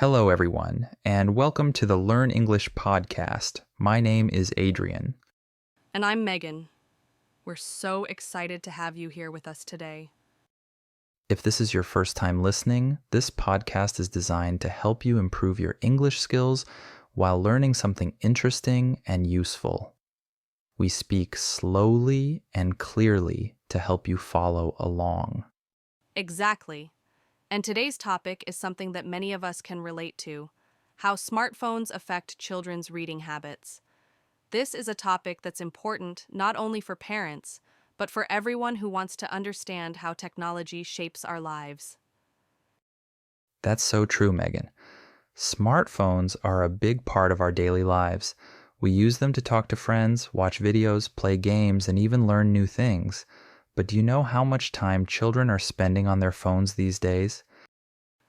Hello, everyone, and welcome to the Learn English podcast. My name is Adrian. And I'm Megan. We're so excited to have you here with us today. If this is your first time listening, this podcast is designed to help you improve your English skills while learning something interesting and useful. We speak slowly and clearly to help you follow along. Exactly. And today's topic is something that many of us can relate to: how smartphones affect children's reading habits. This is a topic that's important not only for parents, but for everyone who wants to understand how technology shapes our lives. That's so true, Megan. Smartphones are a big part of our daily lives. We use them to talk to friends, watch videos, play games, and even learn new things. But do you know how much time children are spending on their phones these days?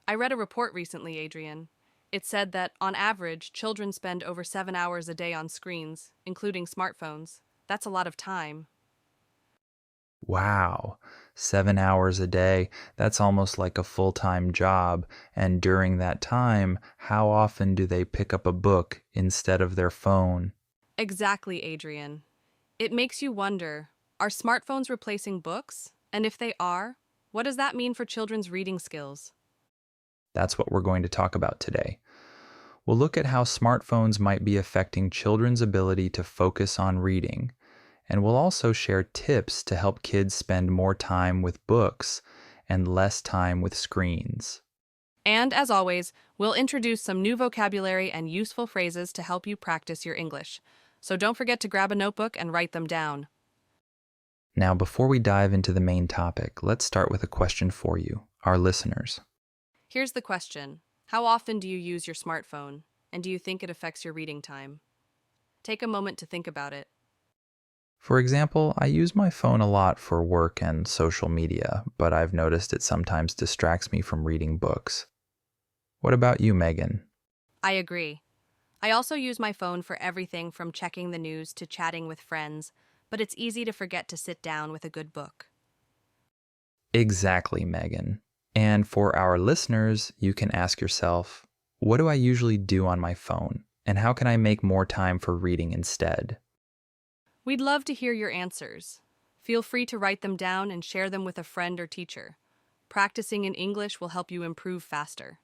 I read a report recently, Adrian. It said that, on average, children spend over 7 hours a day on screens, including smartphones. That's a lot of time. Wow, 7 hours a day. That's almost like a full-time job. And during that time, how often do they pick up a book instead of their phone? Exactly, Adrian. It makes you wonder, are smartphones replacing books? And if they are, what does that mean for children's reading skills? That's what we're going to talk about today. We'll look at how smartphones might be affecting children's ability to focus on reading. And we'll also share tips to help kids spend more time with books and less time with screens. And as always, we'll introduce some new vocabulary and useful phrases to help you practice your English. So don't forget to grab a notebook and write them down. Now, before we dive into the main topic, let's start with a question for you, our listeners. Here's the question: how often do you use your smartphone? And do you think it affects your reading time? Take a moment to think about it. For example, I use my phone a lot for work and social media, but I've noticed it sometimes distracts me from reading books. What about you, Megan? I agree. I also use my phone for everything from checking the news to chatting with friends, but it's easy to forget to sit down with a good book. Exactly, Megan. And for our listeners, you can ask yourself, what do I usually do on my phone? And how can I make more time for reading instead? We'd love to hear your answers. Feel free to write them down and share them with a friend or teacher. Practicing in English will help you improve faster.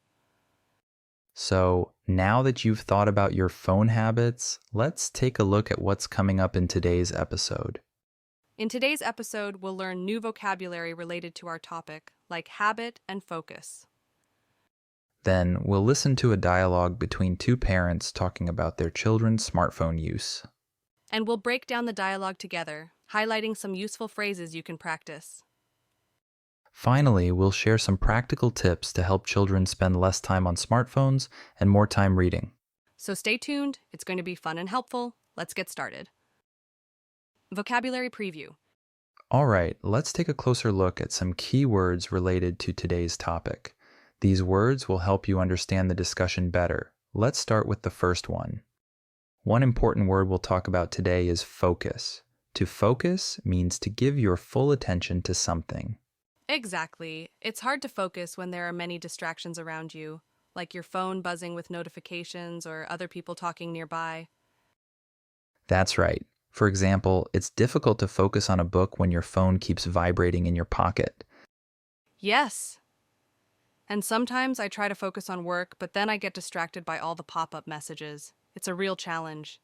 So, now that you've thought about your phone habits, let's take a look at what's coming up in today's episode. In today's episode, we'll learn new vocabulary related to our topic, like habit and focus. Then, we'll listen to a dialogue between two parents talking about their children's smartphone use. And we'll break down the dialogue together, highlighting some useful phrases you can practice. Finally, we'll share some practical tips to help children spend less time on smartphones and more time reading. So stay tuned, it's going to be fun and helpful. Let's get started. Vocabulary preview. All right, let's take a closer look at some key words related to today's topic. These words will help you understand the discussion better. Let's start with the first one. One important word we'll talk about today is focus. To focus means to give your full attention to something. Exactly. It's hard to focus when there are many distractions around you, like your phone buzzing with notifications or other people talking nearby. That's right. For example, it's difficult to focus on a book when your phone keeps vibrating in your pocket. Yes. And sometimes I try to focus on work, but then I get distracted by all the pop-up messages. It's a real challenge.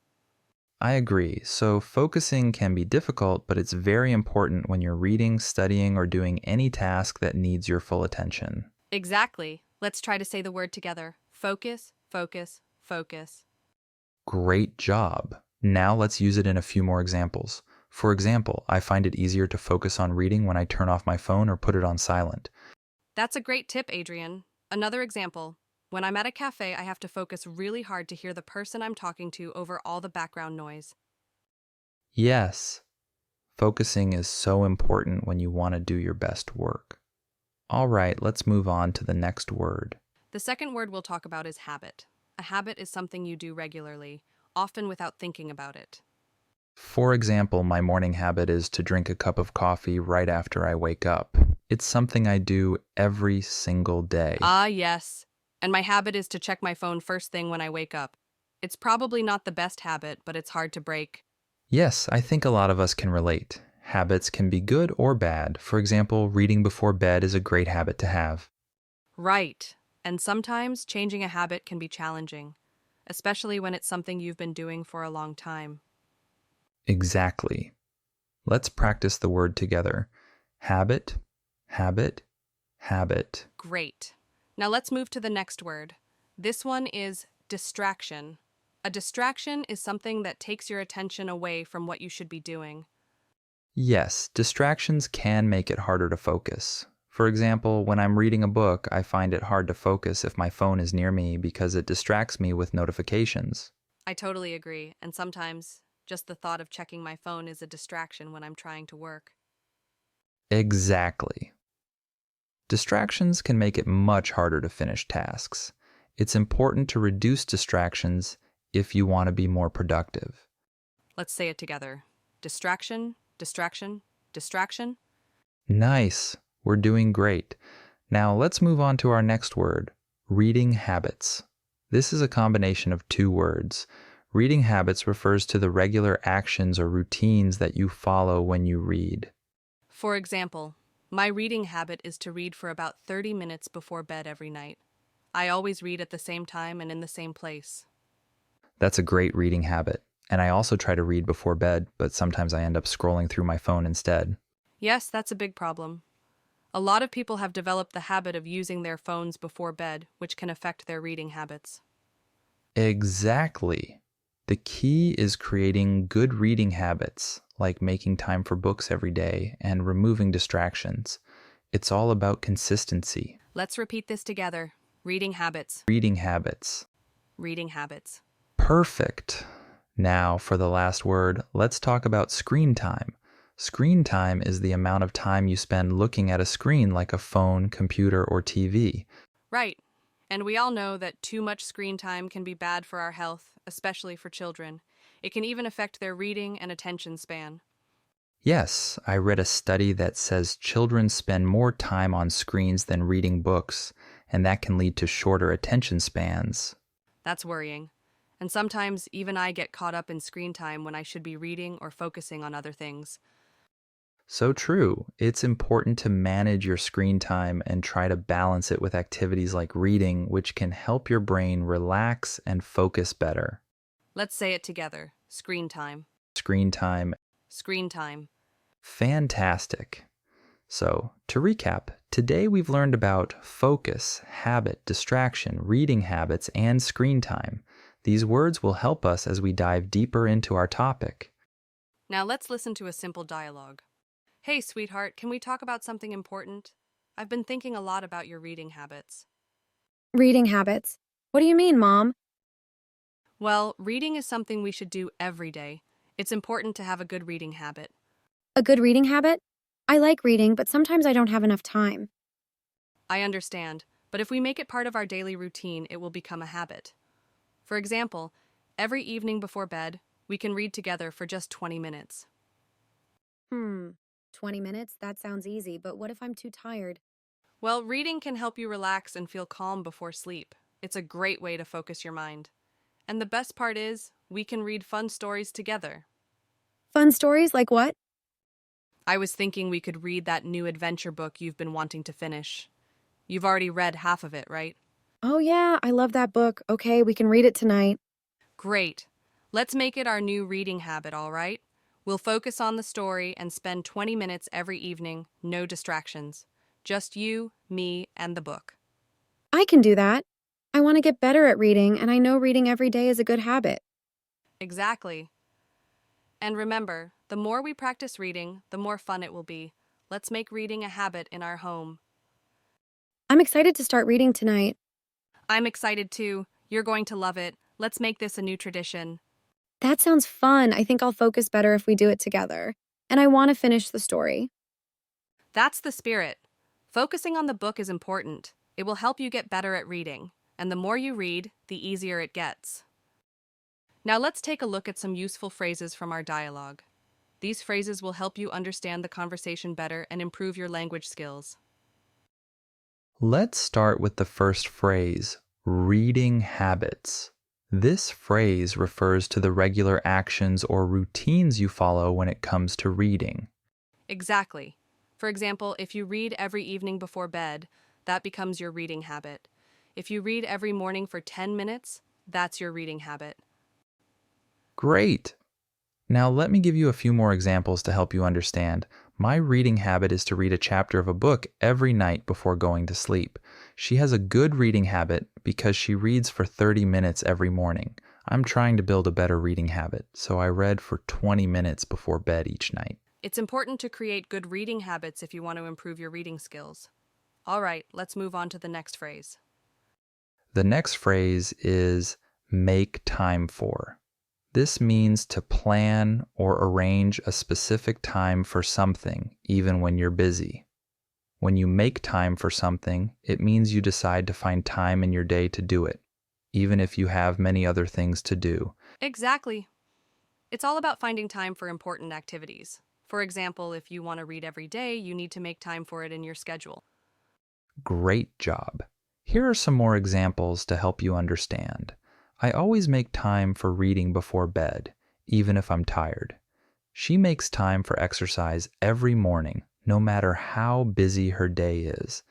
I agree. So focusing can be difficult, but it's very important when you're reading, studying, or doing any task that needs your full attention. Exactly. Let's try to say the word together. Focus, focus, focus. Great job. Now let's use it in a few more examples. For example, I find it easier to focus on reading when I turn off my phone or put it on silent. That's a great tip, Adrian. Another example. When I'm at a cafe, I have to focus really hard to hear the person I'm talking to over all the background noise. Yes, focusing is so important when you want to do your best work. All right, let's move on to the next word. The second word we'll talk about is habit. A habit is something you do regularly, often without thinking about it. For example, my morning habit is to drink a cup of coffee right after I wake up. It's something I do every single day. Ah, yes. And my habit is to check my phone first thing when I wake up. It's probably not the best habit, but it's hard to break. Yes, I think a lot of us can relate. Habits can be good or bad. For example, reading before bed is a great habit to have. Right. And sometimes changing a habit can be challenging, especially when it's something you've been doing for a long time. Exactly. Let's practice the word together. Habit, habit, habit. Great. Now let's move to the next word. This one is distraction. A distraction is something that takes your attention away from what you should be doing. Yes, distractions can make it harder to focus. For example, when I'm reading a book, I find it hard to focus if my phone is near me because it distracts me with notifications. I totally agree, and sometimes just the thought of checking my phone is a distraction when I'm trying to work. Exactly. Distractions can make it much harder to finish tasks. It's important to reduce distractions if you want to be more productive. Let's say it together. Distraction, distraction, distraction. Nice. We're doing great. Now let's move on to our next word, reading habits. This is a combination of two words. Reading habits refers to the regular actions or routines that you follow when you read. For example, my reading habit is to read for about 30 minutes before bed every night. I always read at the same time and in the same place. That's a great reading habit. And I also try to read before bed, but sometimes I end up scrolling through my phone instead. Yes, that's a big problem. A lot of people have developed the habit of using their phones before bed, which can affect their reading habits. Exactly. The key is creating good reading habits, like making time for books every day and removing distractions. It's all about consistency. Let's repeat this together. Reading habits. Reading habits. Reading habits. Perfect. Now, for the last word, let's talk about screen time. Screen time is the amount of time you spend looking at a screen like a phone, computer, or TV. Right. And we all know that too much screen time can be bad for our health, especially for children. It can even affect their reading and attention span. Yes, I read a study that says children spend more time on screens than reading books, and that can lead to shorter attention spans. That's worrying. And sometimes even I get caught up in screen time when I should be reading or focusing on other things. So true. It's important to manage your screen time and try to balance it with activities like reading, which can help your brain relax and focus better. Let's say it together. Screen time. Screen time, Screen time. fantastic. So, to recap, today we've learned about focus, habit, distraction, reading habits, and screen time. These words will help us as we dive deeper into our topic. Now let's listen to a simple dialogue. Hey, sweetheart, can we talk about something important? I've been thinking a lot about your reading habits. Reading habits. What do you mean, Mom? Well, reading is something we should do every day. It's important to have a good reading habit. A good reading habit? I like reading, but sometimes I don't have enough time. I understand, but if we make it part of our daily routine, it will become a habit. For example, every evening before bed, we can read together for just 20 minutes. 20 minutes? That sounds easy, but what if I'm too tired? Well, reading can help you relax and feel calm before sleep. It's a great way to focus your mind. And the best part is, we can read fun stories together. Fun stories like what? I was thinking we could read that new adventure book you've been wanting to finish. You've already read half of it, right? Oh, yeah, I love that book. Okay, we can read it tonight. Great. Let's make it our new reading habit, all right? We'll focus on the story and spend 20 minutes every evening, no distractions. Just you, me, and the book. I can do that. I want to get better at reading, and I know reading every day is a good habit. Exactly. And remember, the more we practice reading, the more fun it will be. Let's make reading a habit in our home. I'm excited to start reading tonight. I'm excited too. You're going to love it. Let's make this a new tradition. That sounds fun. I think I'll focus better if we do it together. And I want to finish the story. That's the spirit. Focusing on the book is important. It will help you get better at reading. And the more you read, the easier it gets. Now let's take a look at some useful phrases from our dialogue. These phrases will help you understand the conversation better and improve your language skills. Let's start with the first phrase, Reading habits. This phrase refers to the regular actions or routines you follow when it comes to reading. Exactly. For example, if you read every evening before bed, that becomes your reading habit. If you read every morning for 10 minutes, that's your reading habit. Great! Now let me give you a few more examples to help you understand. My reading habit is to read a chapter of a book every night before going to sleep. She has a good reading habit because she reads for 30 minutes every morning. I'm trying to build a better reading habit, so I read for 20 minutes before bed each night. It's important to create good reading habits if you want to improve your reading skills. All right, let's move on to the next phrase. The next phrase is make time for. This means to plan or arrange a specific time for something, even when you're busy. When you make time for something, it means you decide to find time in your day to do it, even if you have many other things to do. Exactly. It's all about finding time for important activities. For example, if you want to read every day, you need to make time for it in your schedule. Great job. Here are some more examples to help you understand. I always make time for reading before bed, even if I'm tired. She makes time for exercise every morning, no matter how busy her day is.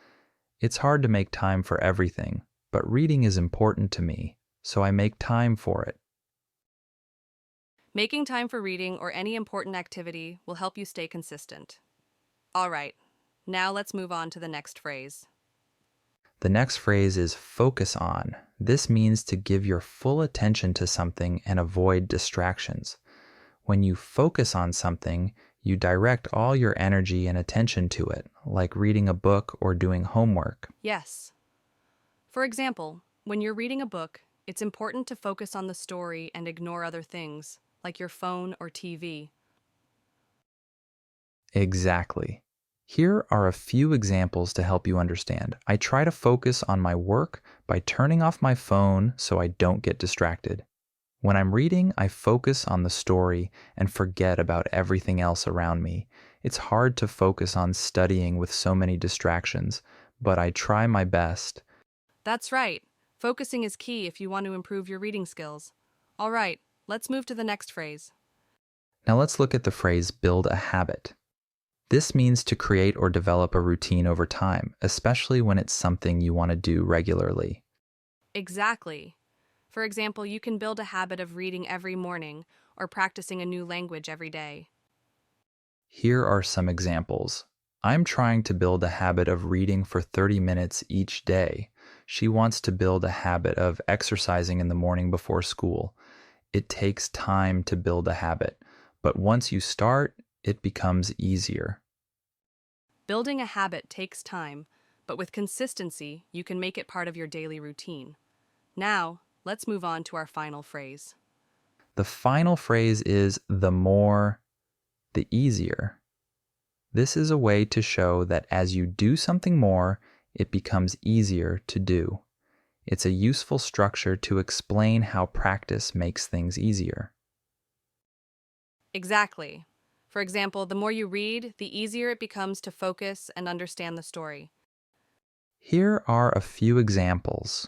It's hard to make time for everything, but reading is important to me, so I make time for it. Making time for reading or any important activity will help you stay consistent. All right, now let's move on to the next phrase. The next phrase is focus on. This means to give your full attention to something and avoid distractions. When you focus on something, you direct all your energy and attention to it, like reading a book or doing homework. Yes. For example, when you're reading a book, it's important to focus on the story and ignore other things, like your phone or TV. Exactly. Here are a few examples to help you understand. I try to focus on my work by turning off my phone so I don't get distracted. When I'm reading, I focus on the story and forget about everything else around me. It's hard to focus on studying with so many distractions, but I try my best. That's right. Focusing is key if you want to improve your reading skills. All right, let's move to the next phrase. Now let's look at the phrase build a habit. This means to create or develop a routine over time, especially when it's something you want to do regularly. Exactly. For example, you can build a habit of reading every morning or practicing a new language every day. Here are some examples. I'm trying to build a habit of reading for 30 minutes each day. She wants to build a habit of exercising in the morning before school. It takes time to build a habit, but once you start, it becomes easier. Building a habit takes time, but with consistency, you can make it part of your daily routine. Now, let's move on to our final phrase. The final phrase is the more, the easier. This is a way to show that as you do something more, it becomes easier to do. It's a useful structure to explain how practice makes things easier. Exactly. For example, the more you read, the easier it becomes to focus and understand the story. Here are a few examples.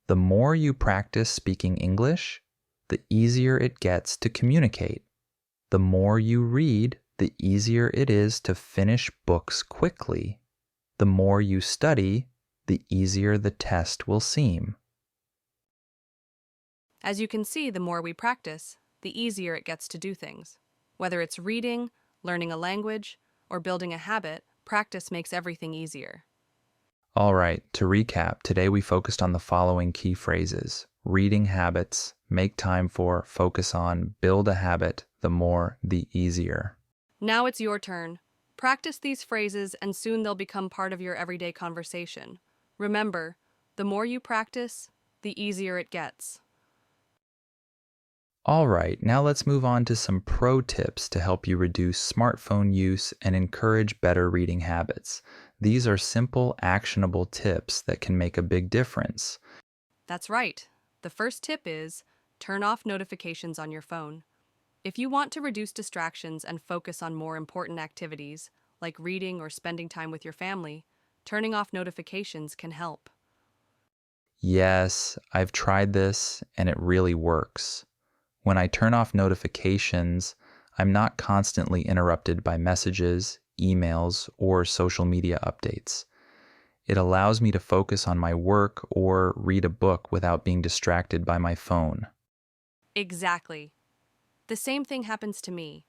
The more you practice speaking English, the easier it gets to communicate. The more you read, the easier it is to finish books quickly. The more you study, the easier the test will seem. As you can see, the more we practice, the easier it gets to do things. Whether it's reading, learning a language, or building a habit, practice makes everything easier. All right, to recap, today we focused on the following key phrases: reading habits, make time for, focus on, build a habit, the more, the easier. Now it's your turn. Practice these phrases and soon they'll become part of your everyday conversation. Remember, the more you practice, the easier it gets. All right, now let's move on to some pro tips to help you reduce smartphone use and encourage better reading habits. These are simple, actionable tips that can make a big difference. That's right. The first tip is turn off notifications on your phone. If you want to reduce distractions and focus on more important activities, like reading or spending time with your family, turning off notifications can help. Yes, I've tried this and it really works. When I turn off notifications, I'm not constantly interrupted by messages, emails, or social media updates. It allows me to focus on my work or read a book without being distracted by my phone. Exactly. The same thing happens to me.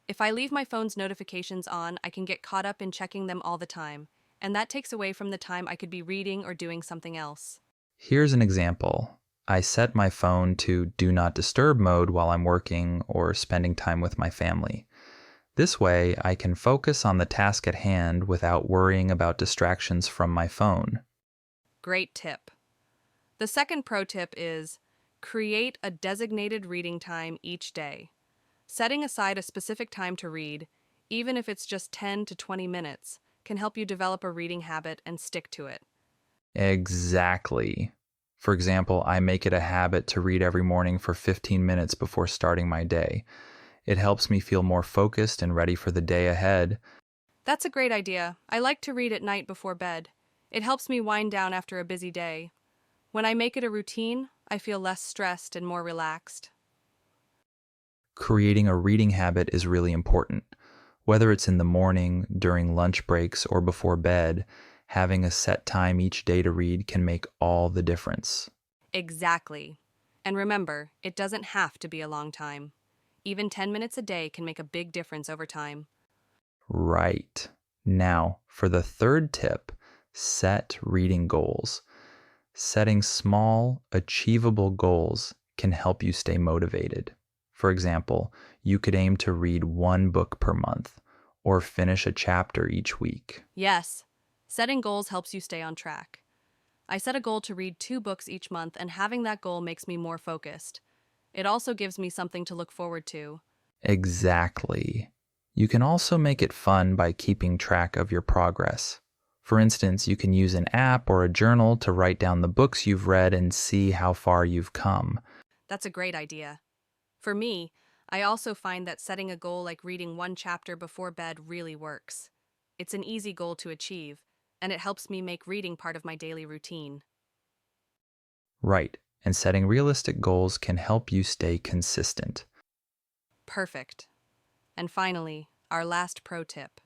If I leave my phone's notifications on, I can get caught up in checking them all the time, and that takes away from the time I could be reading or doing something else. Here's an example. I set my phone to do not disturb mode while I'm working or spending time with my family. This way, I can focus on the task at hand without worrying about distractions from my phone. Great tip. The second pro tip is create a designated reading time each day. Setting aside a specific time to read, even if it's just 10 to 20 minutes, can help you develop a reading habit and stick to it. Exactly. For example, I make it a habit to read every morning for 15 minutes before starting my day. It helps me feel more focused and ready for the day ahead. That's a great idea. I like to read at night before bed. It helps me wind down after a busy day. When I make it a routine, I feel less stressed and more relaxed. Creating a reading habit is really important. Whether it's in the morning, during lunch breaks, or before bed, having a set time each day to read can make all the difference. Exactly. And remember, it doesn't have to be a long time. Even 10 minutes a day can make a big difference over time. Right. Now, for the third tip, set reading goals. Setting small, achievable goals can help you stay motivated. For example, you could aim to read one book per month or finish a chapter each week. Yes, setting goals helps you stay on track. I set a goal to read 2 books each month, and having that goal makes me more focused. It also gives me something to look forward to. Exactly. You can also make it fun by keeping track of your progress. For instance, you can use an app or a journal to write down the books you've read and see how far you've come. That's a great idea. For me, I also find that setting a goal like reading 1 chapter before bed really works. It's an easy goal to achieve, and it helps me make reading part of my daily routine. Right, and setting realistic goals can help you stay consistent. Perfect. And finally, our last pro tip.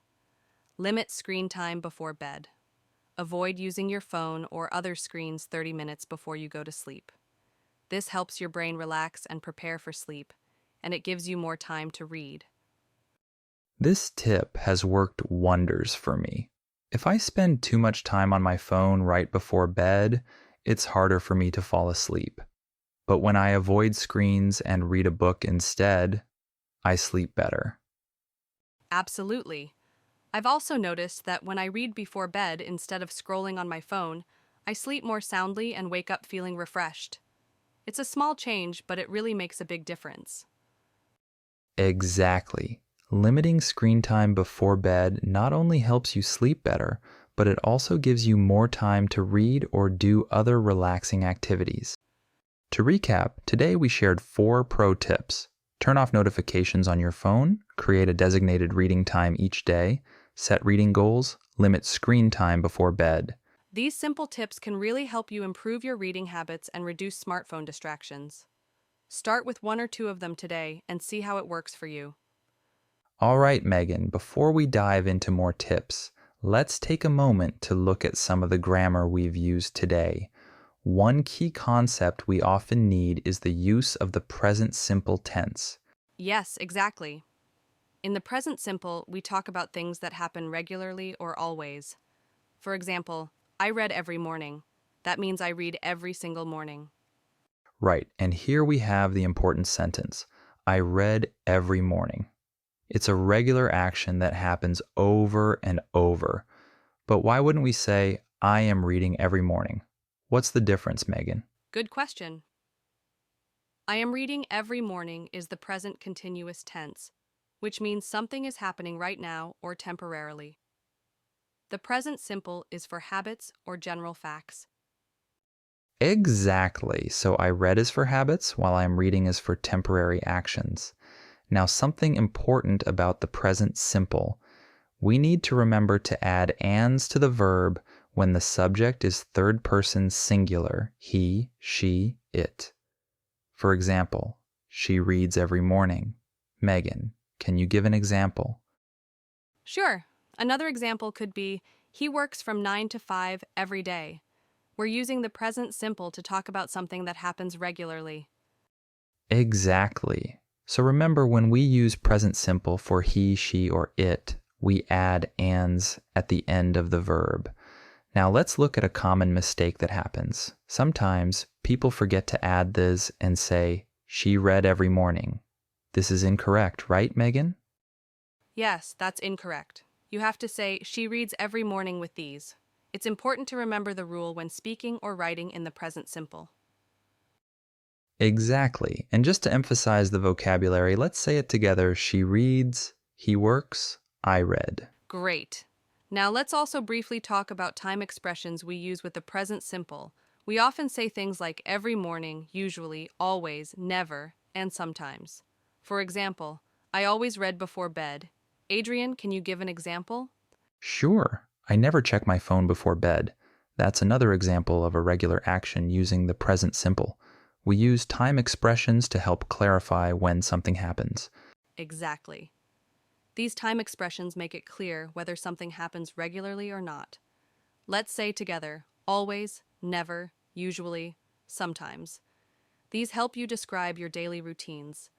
Limit screen time before bed. Avoid using your phone or other screens 30 minutes before you go to sleep. This helps your brain relax and prepare for sleep, and it gives you more time to read. This tip has worked wonders for me. If I spend too much time on my phone right before bed, it's harder for me to fall asleep. But when I avoid screens and read a book instead, I sleep better. Absolutely. I've also noticed that when I read before bed instead of scrolling on my phone, I sleep more soundly and wake up feeling refreshed. It's a small change, but it really makes a big difference. Exactly. Limiting screen time before bed not only helps you sleep better, but it also gives you more time to read or do other relaxing activities. To recap, today we shared 4 pro tips. Turn off notifications on your phone, create a designated reading time each day, set reading goals, limit screen time before bed. These simple tips can really help you improve your reading habits and reduce smartphone distractions. Start with 1 or 2 of them today and see how it works for you. All right, Megan, before we dive into more tips, let's take a moment to look at some of the grammar we've used today. One key concept we often need is the use of the present simple tense. Yes, exactly. In the present simple, we talk about things that happen regularly or always. For example, I read every morning. That means I read every single morning. Right, and here we have the important sentence. I read every morning. It's a regular action that happens over and over. But why wouldn't we say, I am reading every morning? What's the difference, Megan? Good question. I am reading every morning is the present continuous tense, which means something is happening right now or temporarily. The present simple is for habits or general facts. Exactly. So I read is for habits, while I'm reading is for temporary actions. Now, something important about the present simple. We need to remember to add ands to the verb when the subject is third person singular, he, she, it. For example, she reads every morning. Megan, can you give an example? Sure. Another example could be, he works from 9 to 5 every day. We're using the present simple to talk about something that happens regularly. Exactly. So remember, when we use present simple for he, she, or it, we add ands at the end of the verb. Now let's look at a common mistake that happens. Sometimes people forget to add this and say, she read every morning. This is incorrect, right, Megan? Yes, that's incorrect. You have to say, she reads every morning with these. It's important to remember the rule when speaking or writing in the present simple. Exactly. And just to emphasize the vocabulary, let's say it together. She reads, he works, I read. Great. Now let's also briefly talk about time expressions we use with the present simple. We often say things like every morning, usually, always, never, and sometimes. For example, I always read before bed. Adrian, can you give an example? Sure, I never check my phone before bed. That's another example of a regular action using the present simple. We use time expressions to help clarify when something happens. Exactly. These time expressions make it clear whether something happens regularly or not. Let's say together, always, never, usually, sometimes. These help you describe your daily routines.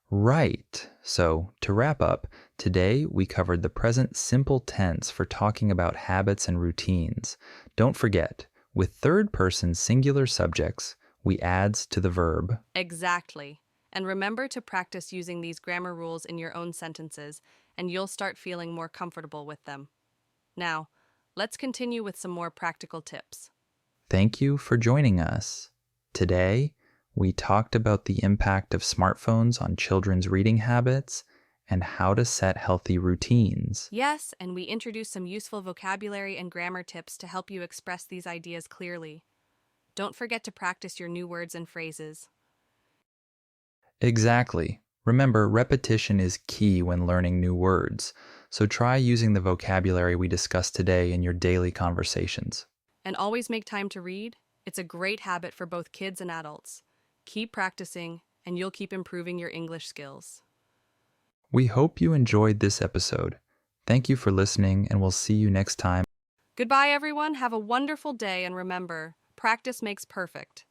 Right. So, to wrap up, today we covered the present simple tense for talking about habits and routines. Don't forget, with third person singular subjects, we adds to the verb. Exactly. And remember to practice using these grammar rules in your own sentences, and you'll start feeling more comfortable with them. Now, let's continue with some more practical tips. Thank you for joining us. Today, we talked about the impact of smartphones on children's reading habits and how to set healthy routines. Yes, and we introduced some useful vocabulary and grammar tips to help you express these ideas clearly. Don't forget to practice your new words and phrases. Exactly. Remember, repetition is key when learning new words, so try using the vocabulary we discussed today in your daily conversations. And always make time to read. It's a great habit for both kids and adults. Keep practicing, and you'll keep improving your English skills. We hope you enjoyed this episode. Thank you for listening, and we'll see you next time. Goodbye, everyone. Have a wonderful day, and remember, practice makes perfect.